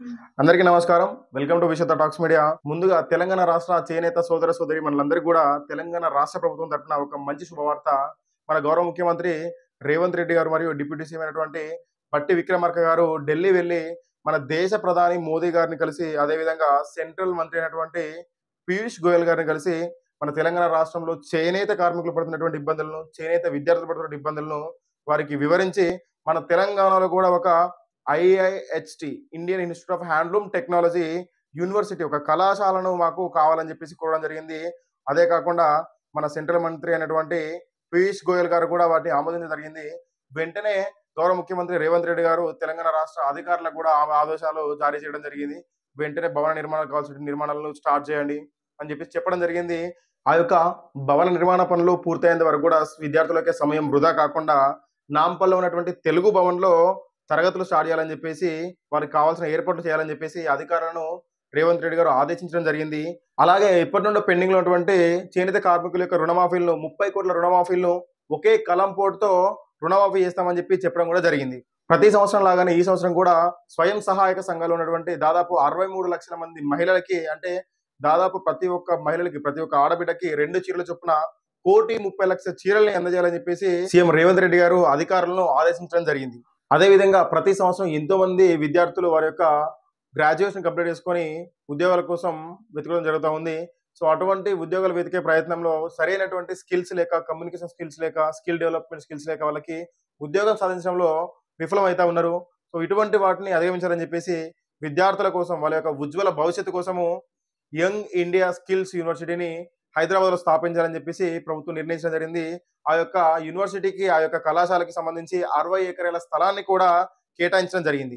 హ్మ్. అందరికీ నమస్కారం. వెల్కమ్ టు విషత టాక్స్ మీడియా. ముందుగా తెలంగాణ రాష్ట్ర చేనేత సోదర సోదరీమణులందరికీ కూడా తెలంగాణ రాష్ట్ర ప్రభుత్వం తరపున ఒక మంచి శుభవార్త. మన గౌరవ ముఖ్యమంత్రి రేవంత్ రెడ్డి గారు మరియు డిప్యూటీ సీఎం అయినటువంటి బట్టి విక్రమార్క గారు ఢిల్లీ వెళ్లి మన దేశ ప్రధాని మోదీ గారిని కలిసి, అదేవిధంగా సెంట్రల్ మంత్రి అయినటువంటి పీయూష్ గోయల్ గారిని కలిసి మన తెలంగాణ రాష్ట్రంలో చేనేత కార్మికులు పడుతున్నటువంటి ఇబ్బందులను, చేనేత విద్యార్థులు పడుతున్న ఇబ్బందులను వారికి వివరించి, మన తెలంగాణలో కూడా ఒక IIHT Indian institute of handloom technology university ఒక కళాశాలను మాకు కావాలని చెప్పేసి కోరడం జరిగింది. అదే కాకుండా మన సెంట్రల్ మంత్రి అయినటువంటి పీయూష్ గోయల్ గారు కూడా వాటిని ఆమోదించడం జరిగింది. వెంటనే గౌరవ ముఖ్యమంత్రి రేవంత్ రెడ్డి గారు తెలంగాణ రాష్ట్ర అధికారులకు కూడా ఆదేశాలు జారీ చేయడం జరిగింది. వెంటనే భవన నిర్మాణాలకు కావాల్సిన నిర్మాణాలను స్టార్ట్ చేయండి అని చెప్పేసి చెప్పడం జరిగింది. ఆ యొక్క భవన నిర్మాణ పనులు పూర్తయ్యేంత వరకు కూడా విద్యార్థులకే సమయం వృధా కాకుండా నాంపల్లిలో ఉన్నటువంటి తెలుగు భవన్‌లో తరగతులు స్టార్ట్ చేయాలని చెప్పేసి, వారికి కావాల్సిన ఏర్పాట్లు చేయాలని చెప్పేసి అధికారులను రేవంత్ రెడ్డి గారు ఆదేశించడం జరిగింది. అలాగే ఎప్పటినుండో పెండింగ్‌లో ఉన్నటువంటి చేనేత కార్మికుల యొక్క రుణమాఫీలను 30,00,00,000 రుణమాఫీలను ఒకే కలంపోటుతో రుణమాఫీ చేస్తామని చెప్పి చెప్పడం కూడా జరిగింది. ప్రతి సంవత్సరం లాగానే ఈ సంవత్సరం కూడా స్వయం సహాయక సంఘాలు ఉన్నటువంటి దాదాపు 63,00,000 మంది మహిళలకి, అంటే దాదాపు ప్రతి ఒక్క మహిళలకి, ప్రతి ఒక్క ఆడబిడ్డకి 2 చీరల చొప్పున 1,30,00,000 చీరల్ని అందజేయాలని చెప్పేసి సీఎం రేవంత్ రెడ్డి గారు అధికారులను ఆదేశించడం జరిగింది. అదేవిధంగా ప్రతి సంవత్సరం ఎంతో మంది విద్యార్థులు వారి యొక్క గ్రాడ్యుయేషన్ కంప్లీట్ చేసుకొని ఉద్యోగాల కోసం వెతకడం జరుగుతూ ఉంది. సో అటువంటి ఉద్యోగాలు వెతికే ప్రయత్నంలో సరైనటువంటి స్కిల్స్ లేక, కమ్యూనికేషన్ స్కిల్స్ లేక, స్కిల్ డెవలప్మెంట్ స్కిల్స్ లేక వాళ్ళకి ఉద్యోగం సాధించడంలో విఫలమైతా ఉన్నారు. సో ఇటువంటి వాటిని అధిగమించాలని చెప్పేసి విద్యార్థుల కోసం, వాళ్ళ యొక్క ఉజ్వల భవిష్యత్తు కోసము యంగ్ ఇండియా స్కిల్స్ యూనివర్సిటీని హైదరాబాద్‌లో స్థాపించాలని చెప్పేసి ప్రభుత్వం నిర్ణయించడం జరిగింది. ఆ యొక్క యూనివర్సిటీకి, ఆ యొక్క కళాశాలకి సంబంధించి 60 ఎకరాల స్థలాన్ని కూడా కేటాయించడం జరిగింది.